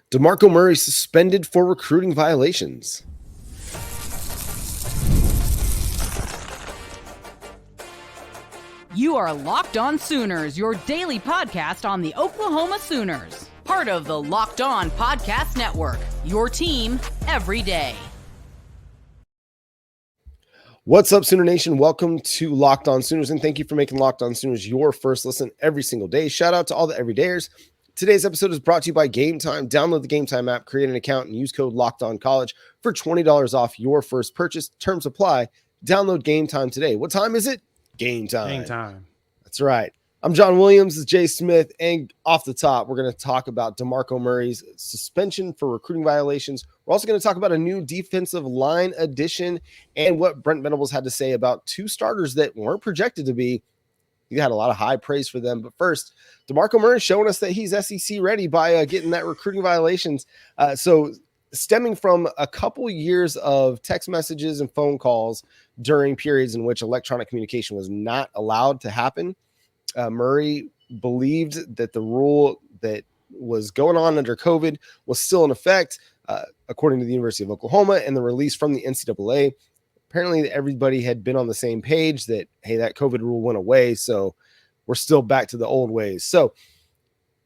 DeMarco Murray suspended for recruiting violations. You are Locked On Sooners, your daily podcast on the Oklahoma Sooners. Part of the Locked On Podcast Network, your team every day. What's up, Sooner Nation? Welcome to Locked On Sooners, and thank you for making Locked On Sooners your first listen every single day. Shout out to all the everydayers. Today's episode is brought to you by Game Time. Download the Game Time app, create an account, and use code LOCKEDONCollege for $20 off your first purchase. Terms apply. Download Game Time today. What time is it? Game time. Game time. That's right. I'm John Williams. This is Jay Smith. And off the top, we're going to talk about DeMarco Murray's suspension for recruiting violations. We're also going to talk about a new defensive line addition and what Brent Venables had to say about two starters that weren't projected to be. He had a lot of high praise for them. But first, DeMarco Murray showing us that he's SEC ready by getting that recruiting violations. So stemming from a couple years of text messages and phone calls during periods in which electronic communication was not allowed to happen, Murray believed that the rule that was going on under COVID was still in effect, according to the University of Oklahoma and the release from the NCAA. Apparently, everybody had been on the same page that, hey, that COVID rule went away, so we're still back to the old ways. So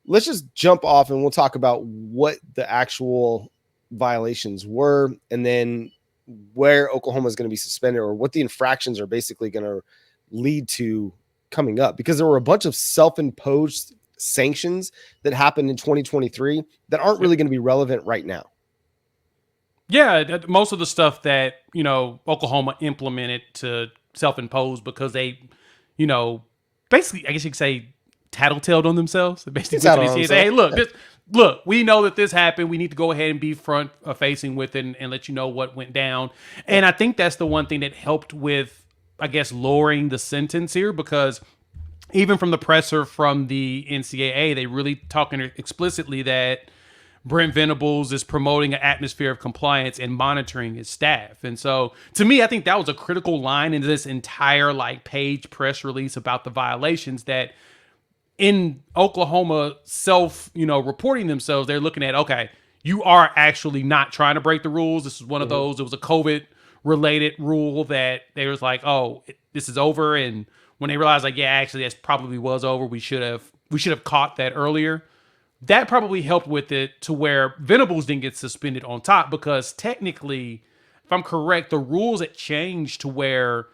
let's just jump off and we'll talk about what the actual violations were and then where Oklahoma is going to be suspended or what the infractions are basically going to lead to coming up, because there were a bunch of self-imposed sanctions that happened in 2023 that aren't really going to be relevant right now. Yeah, most of the stuff that, Oklahoma implemented to self-impose because they, basically, I guess you could say, tattletaled on themselves. Basically, say, hey, look, we know that this happened. We need to go ahead and be front facing with it and let you know what went down. And I think that's the one thing that helped with, I guess, lowering the sentence here, because even from the presser from the NCAA, they really talking explicitly that Brent Venables is promoting an atmosphere of compliance and monitoring his staff. And so to me, I think that was a critical line in this entire page press release about the violations, that in Oklahoma reporting themselves, they're looking at, okay, you are actually not trying to break the rules. This is one of those, it was a COVID related rule that they was like, oh, this is over. And when they realized actually this probably was over, we should have caught that earlier. That probably helped with it to where Venables didn't get suspended on top, because technically, if I'm correct, the rules had changed to where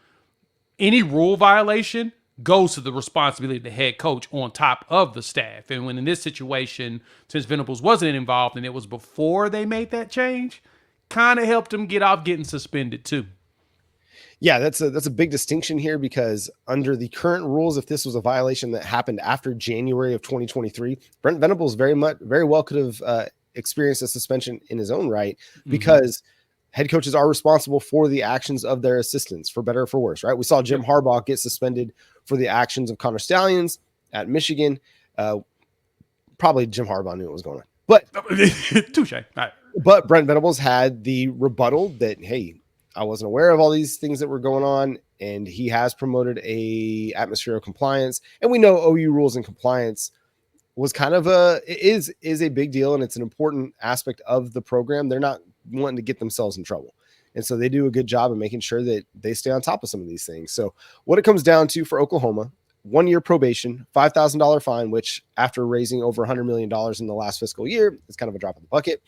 any rule violation goes to the responsibility of the head coach on top of the staff. And when in this situation, since Venables wasn't involved and it was before they made that change, kind of helped him get off getting suspended too. Yeah, that's a big distinction here, because under the current rules, if this was a violation that happened after January of 2023, Brent Venables very well could have experienced a suspension in his own right, because head coaches are responsible for the actions of their assistants, for better or for worse, right? We saw Jim Harbaugh get suspended for the actions of Connor Stallions at Michigan. Probably Jim Harbaugh knew what was going on, but touche. Right. But Brent Venables had the rebuttal that, hey, I wasn't aware of all these things that were going on, and he has promoted a atmosphere of compliance. And we know OU rules and compliance was kind of is a big deal, and it's an important aspect of the program. They're not wanting to get themselves in trouble, and so they do a good job of making sure that they stay on top of some of these things. So what it comes down to for Oklahoma: 1 year probation, $5,000 fine, which after raising over $100 million in the last fiscal year, is kind of a drop in the bucket,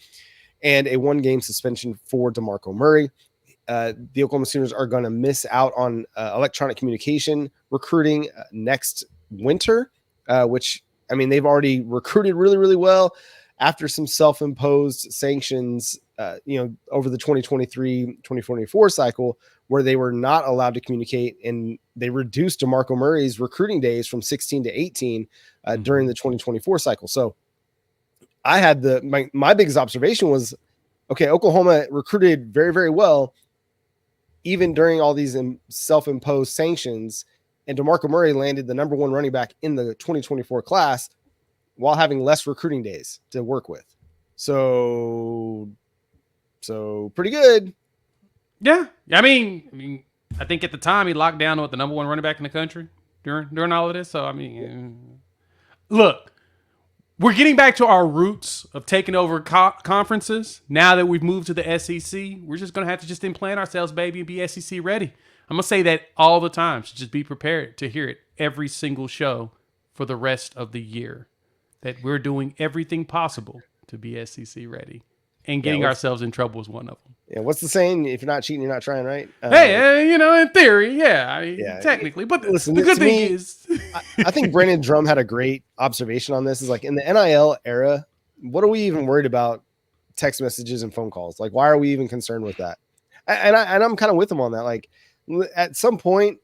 and a 1-game suspension for DeMarco Murray. The Oklahoma Sooners are going to miss out on electronic communication recruiting next winter, which, I mean, they've already recruited really, really well after some self-imposed sanctions, over the 2023-2024 cycle, where they were not allowed to communicate, and they reduced DeMarco Murray's recruiting days from 16 to 18 during the 2024 cycle. So I had my biggest observation was, okay, Oklahoma recruited very, very well, even during all these self-imposed sanctions, and DeMarco Murray landed the number 1 running back in the 2024 class while having less recruiting days to work with. So pretty good. Yeah. I mean, I think at the time he locked down with the number 1 running back in the country during all of this. So, I mean, look, we're getting back to our roots of taking over conferences. Now that we've moved to the SEC, we're just going to have to just implant ourselves, baby, and be SEC ready. I'm going to say that all the time. So just be prepared to hear it every single show for the rest of the year. That we're doing everything possible to be SEC ready. And getting ourselves in trouble is one of them. Yeah, what's the saying? If you're not cheating, you're not trying, right? Hey, in theory, technically. But listen, the good thing is... I think Brandon Drum had a great observation on this. Is like, in the NIL era, what are we even worried about text messages and phone calls? Like, why are we even concerned with that? And I'm kind of with him on that. Like, at some point,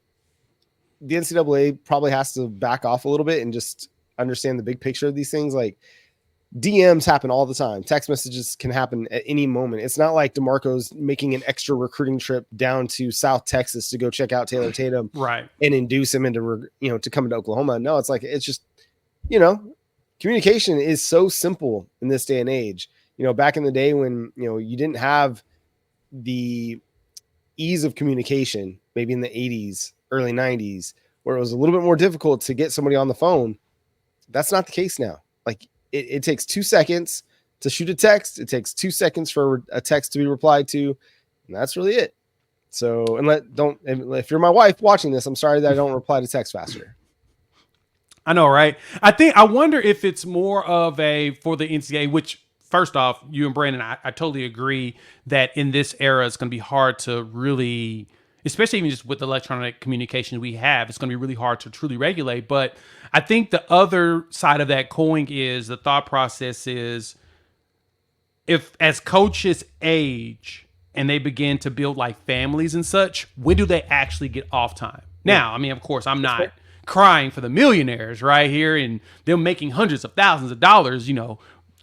the NCAA probably has to back off a little bit and just understand the big picture of these things. Like, DMs happen all the time. Text messages can happen at any moment. It's not like DeMarco's making an extra recruiting trip down to South Texas to go check out Taylor Tatum, right, and induce him into, to come into Oklahoma. No, it's like, it's just, communication is so simple in this day and age. Back in the day when, you didn't have the ease of communication, maybe in the 80s, early 90s, where it was a little bit more difficult to get somebody on the phone. That's not the case now. Like, it takes 2 seconds to shoot a text. It takes 2 seconds for a text to be replied to. And that's really it. So, if you're my wife watching this, I'm sorry that I don't reply to text faster. I know, right? I wonder if it's more of for the NCAA, which first off, you and Brandon, I totally agree that in this era, it's going to be hard to really, especially even just with the electronic communication we have, it's going to be really hard to truly regulate. But I think the other side of that coin is the thought process is, if as coaches age and they begin to build like families and such, when do they actually get off time? Now, I mean, of course, I'm not crying for the millionaires right here and them making hundreds of thousands of dollars,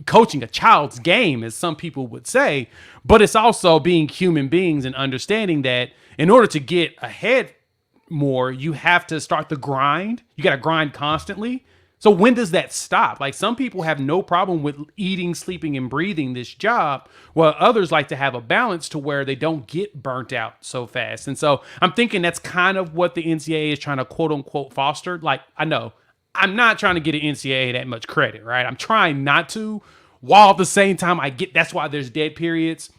coaching a child's game, as some people would say. But it's also being human beings and understanding that in order to get ahead more, you have to start the grind. You got to grind constantly. So when does that stop? Like, some people have no problem with eating, sleeping, and breathing this job, while others like to have a balance to where they don't get burnt out so fast. And so I'm thinking that's kind of what the NCAA is trying to quote unquote foster. Like, I know I'm not trying to get an NCAA that much credit, right? I'm trying not to, while at the same time that's why there's dead periods.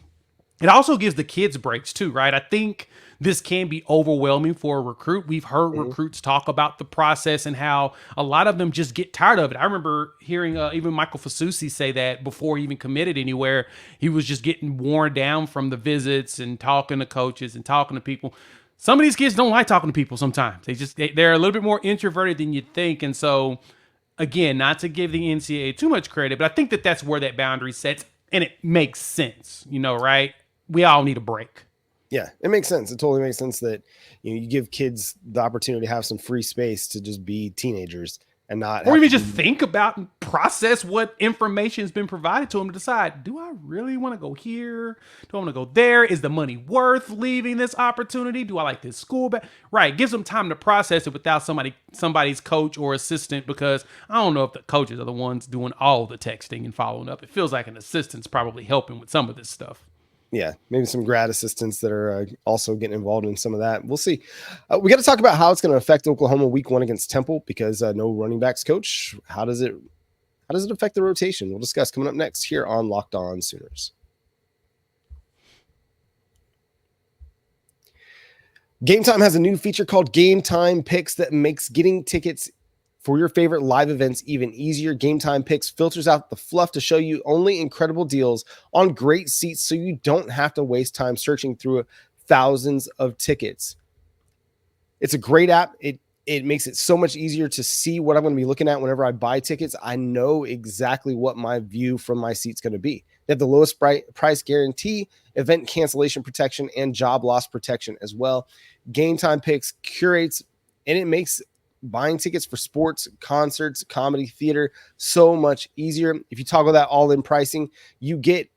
It also gives the kids breaks too, right? I think this can be overwhelming for a recruit. We've heard recruits talk about the process and how a lot of them just get tired of it. I remember hearing even Michael Fasusi say that before he even committed anywhere. He was just getting worn down from the visits and talking to coaches and talking to people. Some of these kids don't like talking to people sometimes. They're a little bit more introverted than you'd think. And so, again, not to give the NCAA too much credit, but I think that that's where that boundary sets, and it makes sense, right? We all need a break. Yeah, it makes sense. It totally makes sense that you give kids the opportunity to have some free space to just be teenagers and not, or even just think about and process what information has been provided to them to decide, do I really want to go here? Do I want to go there? Is the money worth leaving this opportunity? Do I like this school? Right. Gives them time to process it without somebody's coach or assistant, because I don't know if the coaches are the ones doing all the texting and following up. It feels like an assistant's probably helping with some of this stuff. Yeah, maybe some grad assistants that are also getting involved in some of that. We'll see. We got to talk about how it's going to affect Oklahoma week 1 against Temple, because no running backs coach. How does it affect the rotation? We'll discuss coming up next here on Locked On Sooners. Game Time has a new feature called Game Time Picks that makes getting tickets for your favorite live events even easier. Game Time Picks filters out the fluff to show you only incredible deals on great seats, so you don't have to waste time searching through thousands of tickets. It's a great app. It makes it so much easier to see what I'm going to be looking at whenever I buy tickets. I know exactly what my view from my seat's going to be. They have the lowest price guarantee, event cancellation protection, and job loss protection as well. Game Time Picks curates, and it makes buying tickets for sports, concerts, comedy, theater so much easier. If you toggle that all-in pricing, you get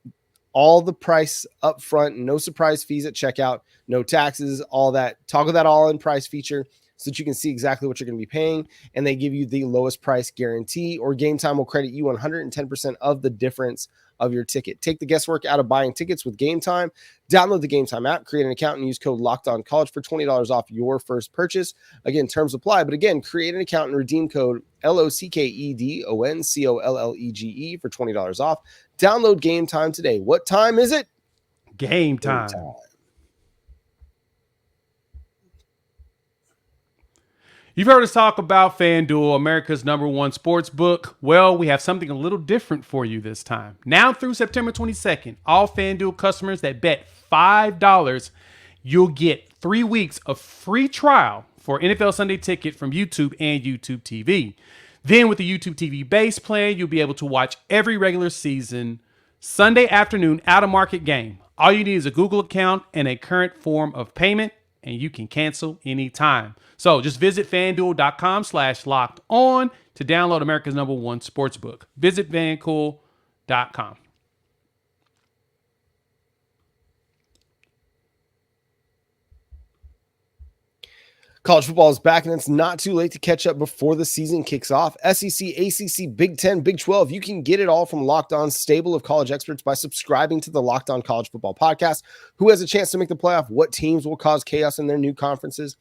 all the price up front, no surprise fees at checkout, no taxes, all that. Toggle that all-in price feature. so that you can see exactly what you're going to be paying. And they give you the lowest price guarantee, or Game Time will credit you 110% of the difference of your ticket. Take the guesswork out of buying tickets with Game Time. Download the Game Time app, create an account, and use code LOCKEDONCollege for $20 off your first purchase. Again, terms apply. But again, create an account and redeem code LOCKEDONCOLLEGE for $20 off. Download Game Time today. What time is it? Game time. You've heard us talk about FanDuel, America's #1 sports book. Well, we have something a little different for you this time. Now through September 22nd, all FanDuel customers that bet $5, you'll get 3 weeks of free trial for NFL Sunday Ticket from YouTube and YouTube TV. Then with the YouTube TV base plan, you'll be able to watch every regular season Sunday afternoon out-of-market game. All you need is a Google account and a current form of payment, and you can cancel anytime. So just visit FanDuel.com/locked-on to download America's #1 sportsbook. Visit FanDuel.com. College football is back, and it's not too late to catch up before the season kicks off. SEC, ACC, Big 10, Big 12. You can get it all from Locked On's stable of college experts by subscribing to the Locked On College Football Podcast. Who has a chance to make the playoff? What teams will cause chaos in their new conferences?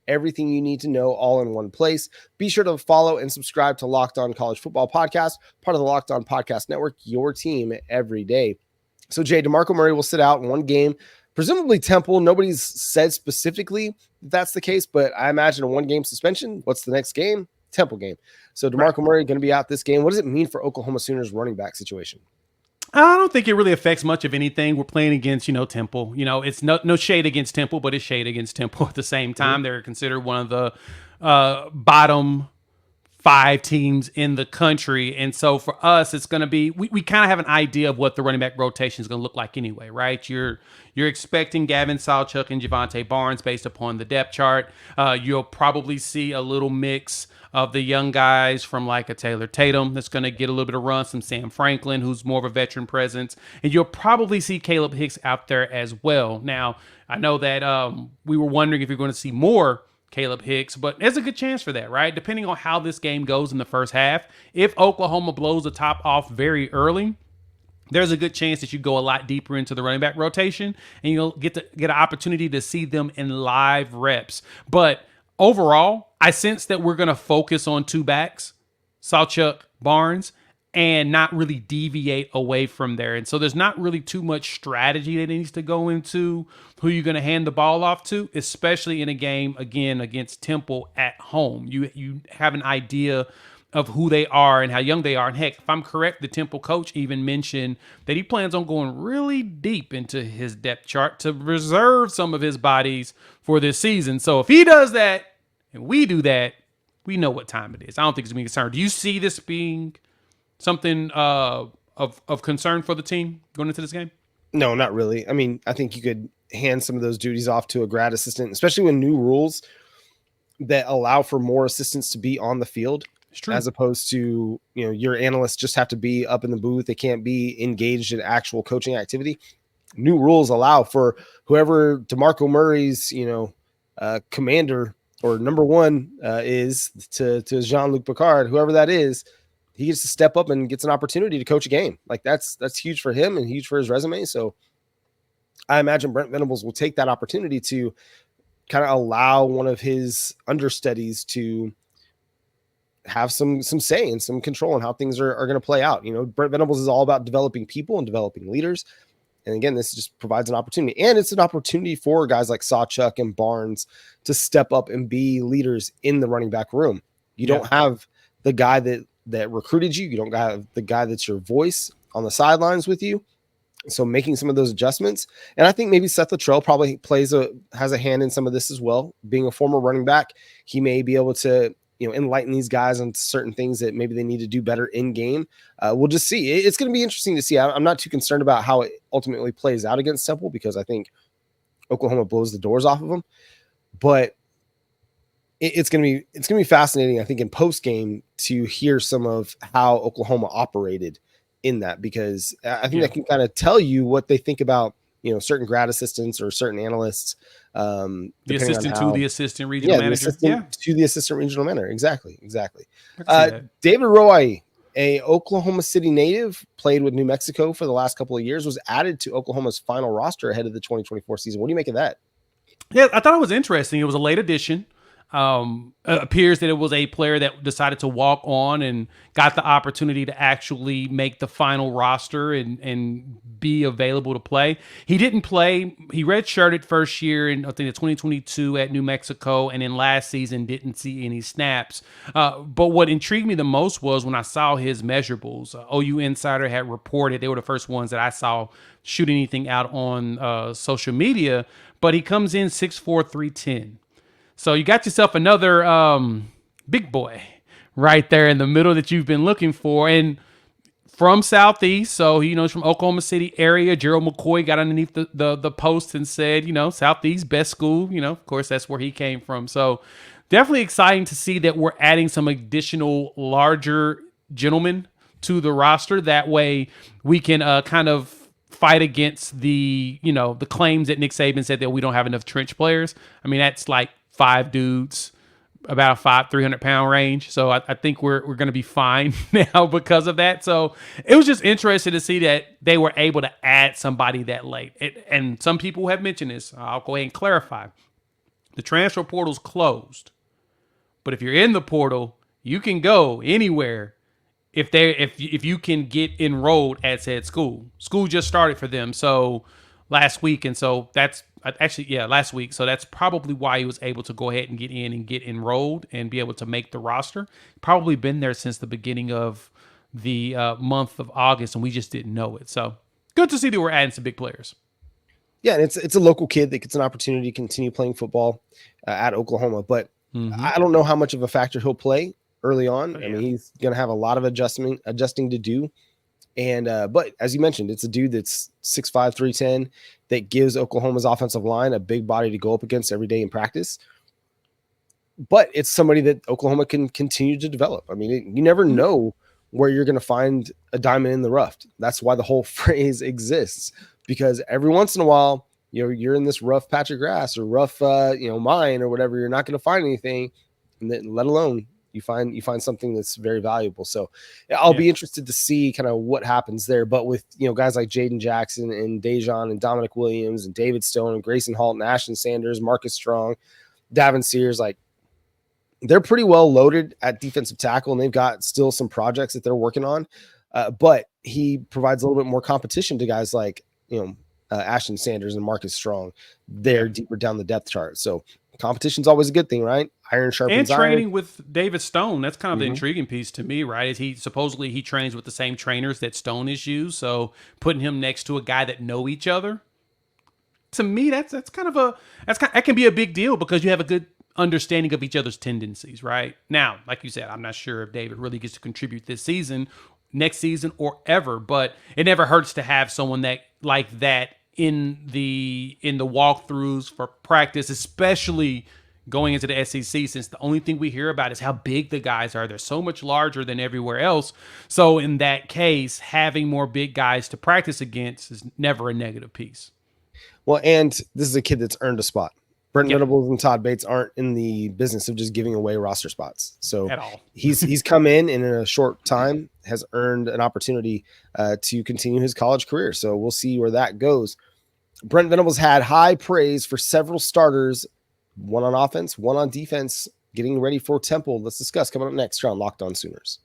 Everything you need to know all in one place. Be sure to follow and subscribe to Locked On College Football Podcast, part of the Locked On Podcast Network, your team every day. So, Jay, DeMarco Murray will sit out in one game, presumably Temple. Nobody's said specifically that that's the case, but I imagine a one-game suspension. What's the next game? Temple game. So DeMarco Murray going to be out this game. What does it mean for Oklahoma Sooners running back situation? I don't think it really affects much of anything. We're playing against, Temple. It's no shade against Temple, but it's shade against Temple at the same time. They're considered one of the bottom 5 teams in the country. And so for us, it's going to be, we kind of have an idea of what the running back rotation is going to look like anyway, right? You're expecting Gavin Sawchuk and Javonte Barnes based upon the depth chart. You'll probably see a little mix of the young guys from like a Taylor Tatum that's going to get a little bit of run, some Sam Franklin, who's more of a veteran presence. And you'll probably see Caleb Hicks out there as well. Now, I know that we were wondering if you're going to see more Caleb Hicks, but there's a good chance for that, right? Depending on how this game goes in the first half. If Oklahoma blows the top off very early, there's a good chance that you go a lot deeper into the running back rotation and you'll get an opportunity to see them in live reps. But overall, I sense that we're going to focus on 2 backs, Sawchuk, Barnes, and not really deviate away from there. And so there's not really too much strategy that needs to go into who you're going to hand the ball off to, especially in a game, again, against Temple at home. You have an idea of who they are and how young they are. And heck, if I'm correct, the Temple coach even mentioned that he plans on going really deep into his depth chart to reserve some of his bodies for this season. So if he does that and we do that, we know what time it is. I don't think it's being concerned. Do you see this being something of concern for the team going into this game? No, not really. I mean, I think you could hand some of those duties off to a grad assistant, especially when new rules that allow for more assistants to be on the field, as opposed to, your analysts just have to be up in the booth. They can't be engaged in actual coaching activity. New rules allow for whoever DeMarco Murray's, commander or number 1 is to Jean-Luc Picard, whoever that is. He gets to step up and gets an opportunity to coach a game. Like that's huge for him and huge for his resume. So I imagine Brent Venables will take that opportunity to kind of allow one of his understudies to have some say and some control on how things are going to play out. Brent Venables is all about developing people and developing leaders. And again, this just provides an opportunity. And it's an opportunity for guys like Sawchuk and Barnes to step up and be leaders in the running back room. You don't have the guy that recruited you. You don't have the guy that's your voice on the sidelines with you. So making some of those adjustments. And I think maybe Seth Luttrell probably has a hand in some of this as well. Being a former running back, he may be able to, enlighten these guys on certain things that maybe they need to do better in game. We'll just see. It's going to be interesting to see. I'm not too concerned about how it ultimately plays out against Temple because I think Oklahoma blows the doors off of them. But it's going to be fascinating, I think, in post game to hear some of how Oklahoma operated in that, because I think that can kind of tell you what they think about, certain grad assistants or certain analysts. The assistant to the assistant regional manager. The assistant to the assistant regional manager. Exactly. David Rowaiye, a Oklahoma City native, played with New Mexico for the last couple of years, was added to Oklahoma's final roster ahead of the 2024 season. What do you make of that? Yeah, I thought it was interesting. It was a late addition. Appears that it was a player that decided to walk on and got the opportunity to actually make the final roster and be available to play. He didn't play. He redshirted first year in, I think, 2022 at New Mexico, and then last season didn't see any snaps. But what intrigued me the most was when I saw his measurables. OU Insider had reported, they were the first ones that I saw shoot anything out on social media, but he comes in 6'4", 310. So you got yourself another big boy right there in the middle that you've been looking for. And from Southeast, so he's from Oklahoma City area. Gerald McCoy got underneath the post and said, Southeast, best school. Of course, that's where he came from. So definitely exciting to see that we're adding some additional larger gentlemen to the roster. That way we can kind of fight against the claims that Nick Saban said that we don't have enough trench players. I mean, that's like 5 dudes, about a 300-pound range. So I think we're going to be fine now because of that. So it was just interesting to see that they were able to add somebody that late. And some people have mentioned this. I'll go ahead and clarify. The transfer portal's closed. But if you're in the portal, you can go anywhere if you can get enrolled at said school. School just started for them. So last week. And so that's last week. So that's probably why he was able to go ahead and get in and get enrolled and be able to make the roster. Probably been there since the beginning of the month of August, and we just didn't know it. So good to see that we're adding some big players. Yeah, and it's a local kid that gets an opportunity to continue playing football at Oklahoma. But I don't know how much of a factor he'll play early on. I mean, he's going to have a lot of adjusting to do. And but as you mentioned, it's a dude that's 6'5", 310 that gives Oklahoma's offensive line a big body to go up against every day in practice. But it's somebody that Oklahoma can continue to develop. I mean, you never know where you're going to find a diamond in the rough. That's why the whole phrase exists, because every once in a while, you're in this rough patch of grass or rough, mine or whatever. You're not going to find anything, and then, let alone you find something that's very valuable. So I'll be interested to see kind of what happens there. But with, guys like Jayden Jackson and Dejon and Dominic Williams and David Stone and Grayson Halton, Ashton Sanders, Marcus Strong, Davin Sears, like they're pretty well loaded at defensive tackle, and they've got still some projects that they're working on. But he provides a little bit more competition to guys like, Ashton Sanders and Marcus Strong. They're deeper down the depth chart. So competition's always a good thing, right? Iron sharpens iron. And training iron. with David Stone, that's kind of the intriguing piece to me, right? Is he trains with the same trainers that Stone is used, so putting him next to a guy that know each other, to me, that can be a big deal because you have a good understanding of each other's tendencies, right? Now, like you said, I'm not sure if David really gets to contribute this season, next season, or ever, but it never hurts to have someone that like that in the walkthroughs for practice, especially going into the SEC, since the only thing we hear about is how big the guys are. They're so much larger than everywhere else. So in that case, having more big guys to practice against is never a negative piece. Well, and this is a kid that's earned a spot. Brent Venables and Todd Bates aren't in the business of just giving away roster spots. So at all. he's come in a short time, has earned an opportunity to continue his college career. So we'll see where that goes. Brent Venables had high praise for several starters, one on offense, one on defense, getting ready for Temple. Let's discuss coming up next on Locked On Sooners.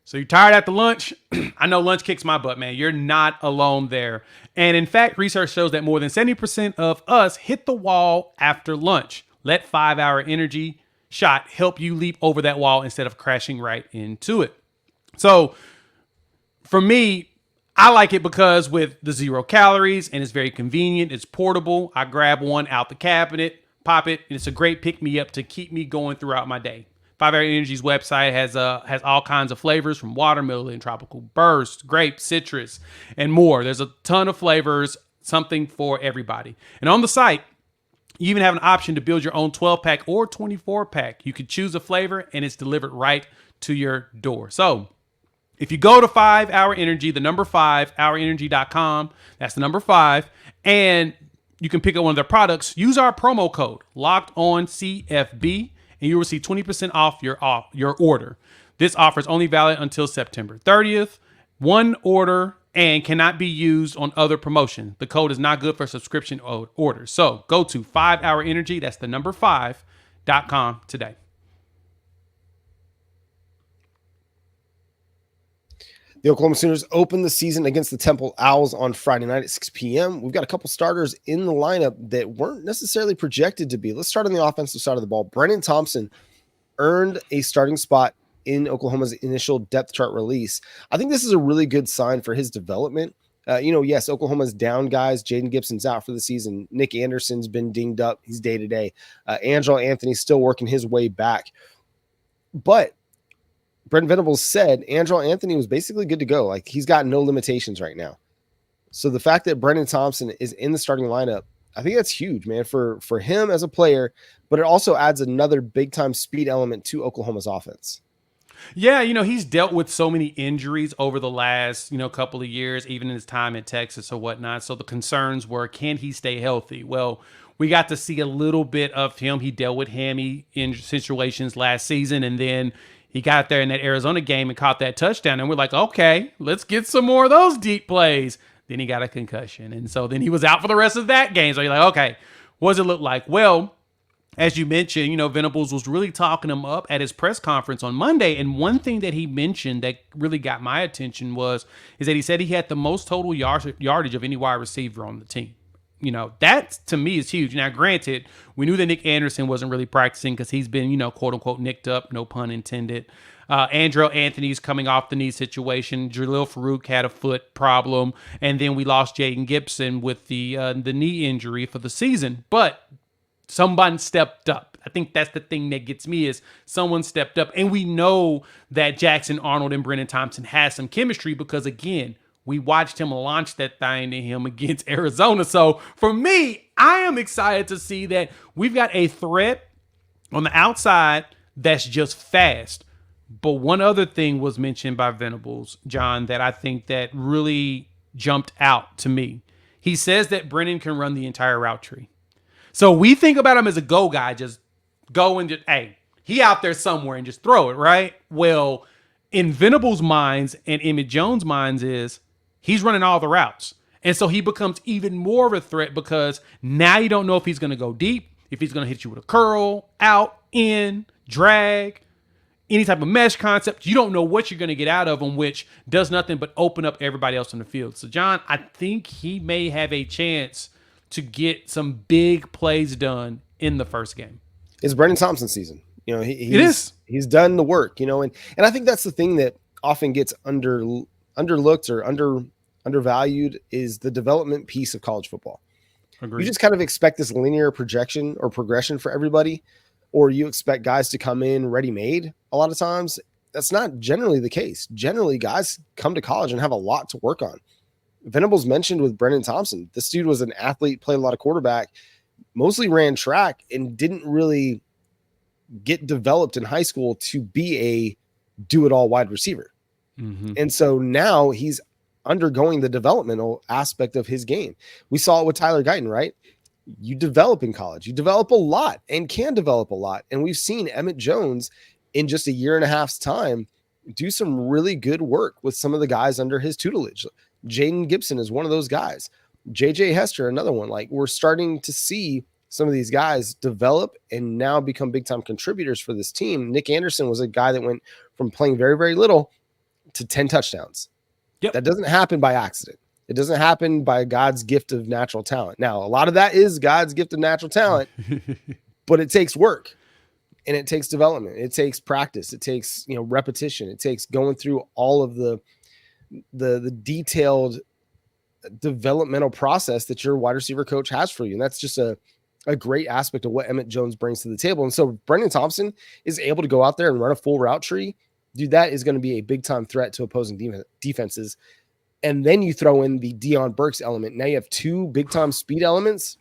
So you're tired after lunch? I know lunch kicks my butt, man. You're not alone there. And in fact, research shows that more than 70% of us hit the wall after lunch. Let 5-hour energy shot help you leap over that wall instead of crashing right into it. So for me, I like it because with the 0 calories and it's very convenient, it's portable. I grab one out the cabinet, pop it, and it's a great pick-me-up to keep me going throughout my day. 5-Hour Energy's website has all kinds of flavors from watermelon, tropical burst, grape, citrus, and more. There's a ton of flavors, something for everybody. And on the site, you even have an option to build your own 12-pack or 24-pack. You can choose a flavor, and it's delivered right to your door. So If you go to 5 Hour Energy, the number 5hourenergy.com, that's the number 5, and you can pick up one of their products, use our promo code LOCKEDONCFB, and you will receive 20% off your order. This offer is only valid until September 30th. One order and cannot be used on other promotion. The code is not good for subscription orders. So go to 5 Hour Energy, that's the number 5.com today. The Oklahoma Sooners open the season against the Temple Owls on Friday night at 6 p.m. We've got a couple starters in the lineup that weren't necessarily projected to be. Let's start on the offensive side of the ball. Brenen Thompson earned a starting spot in Oklahoma's initial depth chart release. I think this is a really good sign for his development. Yes, Oklahoma's down guys. Jayden Gibson's out for the season. Nick Anderson's been dinged up. He's day-to-day. Angelo Anthony's still working his way back. But Brent Venables said Angelo Anthony was basically good to go. Like, he's got no limitations right now. So the fact that Brenen Thompson is in the starting lineup, I think that's huge, man, for him as a player, but it also adds another big-time speed element to Oklahoma's offense. Yeah, he's dealt with so many injuries over the last, couple of years, even in his time at Texas or whatnot. So the concerns were, can he stay healthy? Well, we got to see a little bit of him. He dealt with hammy situations last season, and then he got there in that Arizona game and caught that touchdown. And we're like, okay, let's get some more of those deep plays. Then he got a concussion. And so then he was out for the rest of that game. So you're like, okay, what does it look like? Well, as you mentioned, Venables was really talking him up at his press conference on Monday. And one thing that he mentioned that really got my attention is that he said he had the most total yardage of any wide receiver on the team. That to me is huge. Now, granted, we knew that Nick Anderson wasn't really practicing because he's been, quote unquote, nicked up, no pun intended. Angelo Anthony's coming off the knee situation. Jalil Farouk had a foot problem. And then we lost Jayden Gibson with the knee injury for the season. But someone stepped up. I think that's the thing that gets me is someone stepped up. And we know that Jackson Arnold and Brenen Thompson has some chemistry because, again, we watched him launch that thing to him against Arizona. So for me, I am excited to see that we've got a threat on the outside that's just fast. But one other thing was mentioned by Venables, John, that I think that really jumped out to me. He says that Brenen can run the entire route tree. So we think about him as a go guy, just go and just, hey, he out there somewhere and just throw it, right? Well, in Venables' minds and Emmett Jones' minds is he's running all the routes. And so he becomes even more of a threat because now you don't know if he's going to go deep, if he's going to hit you with a curl, out, in, drag, any type of mesh concept. You don't know what you're going to get out of him, which does nothing but open up everybody else in the field. So, John, I think he may have a chance to get some big plays done in the first game. It's Brenen Thompson season. He's done the work, and I think that's the thing that often gets underlooked or undervalued is the development piece of college football. Agreed. You just kind of expect this linear projection or progression for everybody, or you expect guys to come in ready-made a lot of times. That's not generally the case. Generally, guys come to college and have a lot to work on. Venables mentioned with Brenen Thompson, this dude was an athlete, played a lot of quarterback, mostly ran track, and didn't really get developed in high school to be a do-it-all wide receiver. Mm-hmm. And so now he's undergoing the developmental aspect of his game. We saw it with Tyler Guyton, right? You develop in college. You develop a lot and can develop a lot. And we've seen Emmett Jones in just a year and a half's time do some really good work with some of the guys under his tutelage. Jayden Gibson is one of those guys. JJ Hester, another one. Like, we're starting to see some of these guys develop and now become big-time contributors for this team. Nick Anderson was a guy that went from playing very, very little to 10 touchdowns. Yep. That doesn't happen by accident. It doesn't happen by God's gift of natural talent. Now, a lot of that is God's gift of natural talent, but it takes work and it takes development. It takes practice. It takes, repetition. It takes going through all of the detailed developmental process that your wide receiver coach has for you. And that's just a great aspect of what Emmett Jones brings to the table. And so Brenen Thompson is able to go out there and run a full route tree. Dude, that is going to be a big time threat to opposing defenses. And then you throw in the Deion Burks element. Now you have two big time speed elements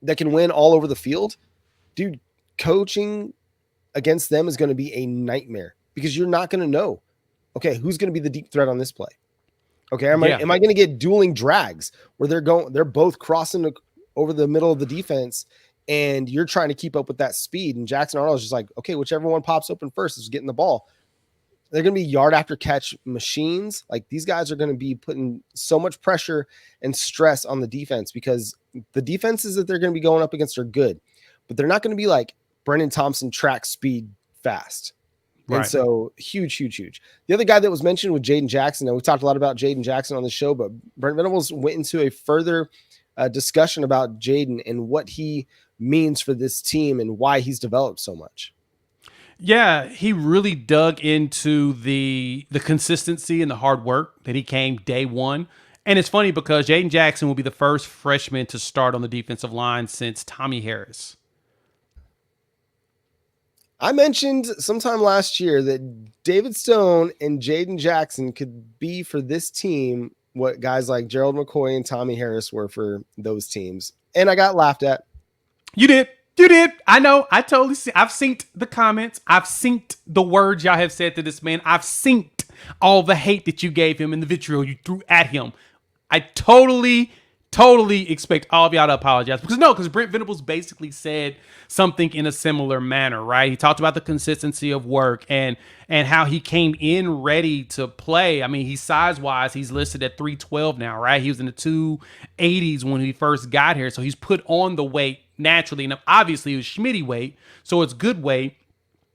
that can win all over the field. Dude, coaching against them is going to be a nightmare because you're not going to know. okay, who's going to be the deep threat on this play? Okay, am Yeah. I going to get dueling drags where they're both crossing over the middle of the defense, and you're trying to keep up with that speed? And Jackson Arnold is just like, okay, whichever one pops open first is getting the ball. They're going to be yard after catch machines. Like, these guys are going to be putting so much pressure and stress on the defense, because the defenses that they're going to be going up against are good, but they're not going to be like Brenen Thompson track speed fast. And Right. so huge. The other guy that was mentioned with Jayden Jackson, and we talked a lot about Jayden Jackson on the show, but Brent Venables went into a further discussion about Jayden and what he means for this team and why he's developed so much. Yeah, he really dug into the consistency and the hard work that he came day one. And it's funny because Jayden Jackson will be the first freshman to start on the defensive line since Tommy Harris. I mentioned sometime last year that David Stone and Jayden Jackson could be for this team what guys like Gerald McCoy and Tommy Harris were for those teams. And I got laughed at. You did. You did. I know. I totally see. I've synced the comments. I've synced the words y'all have said to this man. I've synced all the hate that you gave him and the vitriol you threw at him. I totally expect all of y'all to apologize, because Brent Venables basically said something in a similar manner, right? He talked about the consistency of work and how he came in ready to play. I mean, he's size-wise, he's listed at 312 now, right? He was in the 280s when he first got here, so he's put on the weight naturally. And obviously, it was Schmitty weight, so it's good weight.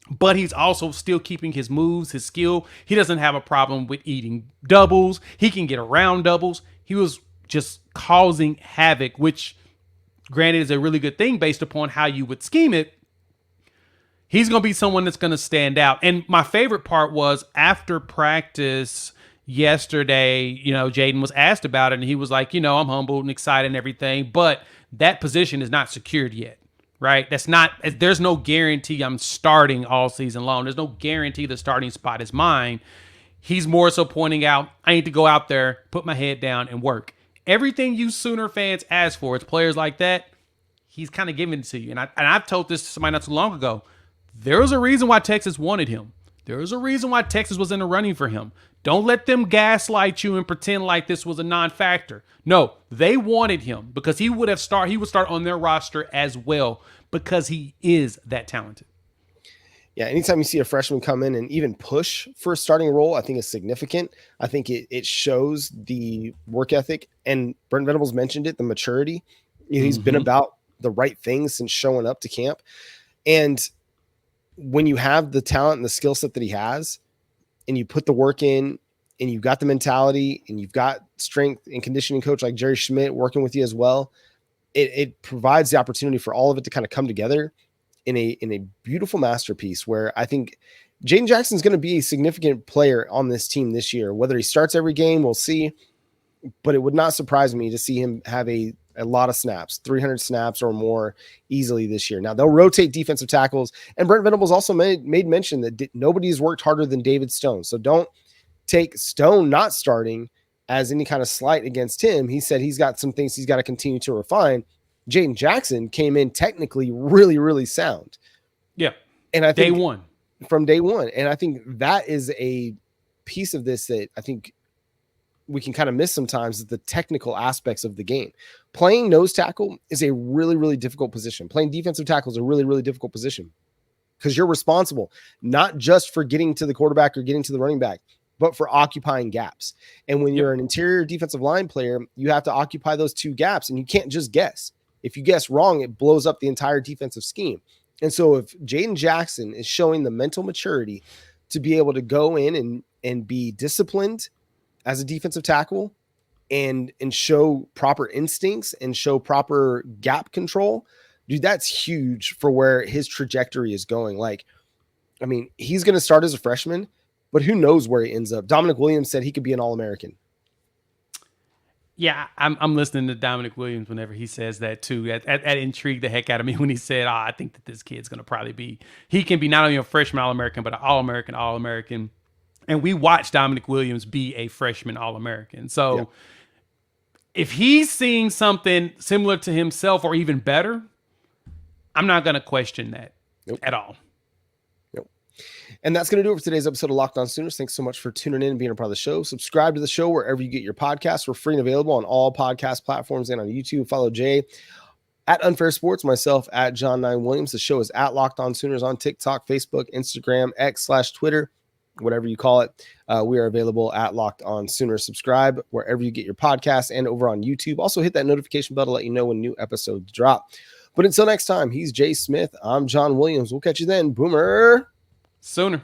But he's also still keeping his moves, his skill. He doesn't have a problem with eating doubles. He can get around doubles. He was just causing havoc, which granted is a really good thing based upon how you would scheme it. He's going to be someone that's going to stand out. And my favorite part was after practice yesterday, Jayden was asked about it, and he was like, I'm humbled and excited and everything, but that position is not secured yet. Right? There's no guarantee I'm starting all season long. There's no guarantee the starting spot is mine. He's more so pointing out, I need to go out there, put my head down, and work. Everything you Sooner fans ask for, it's players like that, he's kind of giving it to you. And I've told this to somebody not too long ago. There was a reason why Texas wanted him. There was a reason why Texas was in the running for him. Don't let them gaslight you and pretend like this was a non-factor. No, they wanted him because he would start on their roster as well because he is that talented. Yeah, anytime you see a freshman come in and even push for a starting role, I think is significant. I think it shows the work ethic, and Brent Venables mentioned it, the maturity. He's been about the right things since showing up to camp. And when you have the talent and the skill set that he has, and you put the work in, and you've got the mentality, and you've got strength and conditioning coach like Jerry Schmidt working with you as well, it provides the opportunity for all of it to kind of come together in a beautiful masterpiece where I think Jayden Jackson is going to be a significant player on this team this year. Whether he starts every game, we'll see, but it would not surprise me to see him have a lot of snaps, 300 snaps or more easily this year. Now they'll rotate defensive tackles, and Brent Venables also made mention that nobody's worked harder than David Stone. So don't take Stone not starting as any kind of slight against him. He said he's got some things he's got to continue to refine. Jayden Jackson came in technically really, really sound. Yeah. And I think from day one. And I think that is a piece of this that I think we can kind of miss sometimes, is the technical aspects of the game. Playing nose tackle is a really, really difficult position. Playing defensive tackle is a really, really difficult position because you're responsible not just for getting to the quarterback or getting to the running back, but for occupying gaps. And when you're an interior defensive line player, you have to occupy those two gaps, and you can't just guess. If you guess wrong, it blows up the entire defensive scheme. And so if Jayden Jackson is showing the mental maturity to be able to go in and be disciplined as a defensive tackle and show proper instincts and show proper gap control, dude, that's huge for where his trajectory is going. Like, I mean, he's going to start as a freshman, but who knows where he ends up. Dominic Williams said he could be an All-American. Yeah, I'm listening to Dominic Williams whenever he says that too. That intrigued the heck out of me when he said, I think that this kid's going to probably he can be not only a freshman All-American, but an All-American. And we watched Dominic Williams be a freshman All-American. So if he's seeing something similar to himself or even better, I'm not going to question that at all. And that's going to do it for today's episode of Locked On Sooners. Thanks so much for tuning in and being a part of the show. Subscribe to the show wherever you get your podcasts. We're free and available on all podcast platforms and on YouTube. Follow Jay at Unfair Sports, myself at John 9 Williams. The show is at Locked On Sooners on TikTok, Facebook, Instagram, X/Twitter, whatever you call it. We are available at Locked On Sooners. Subscribe wherever you get your podcasts and over on YouTube. Also hit that notification bell to let you know when new episodes drop. But until next time, he's Jay Smith. I'm John Williams. We'll catch you then. Boomer Sooner.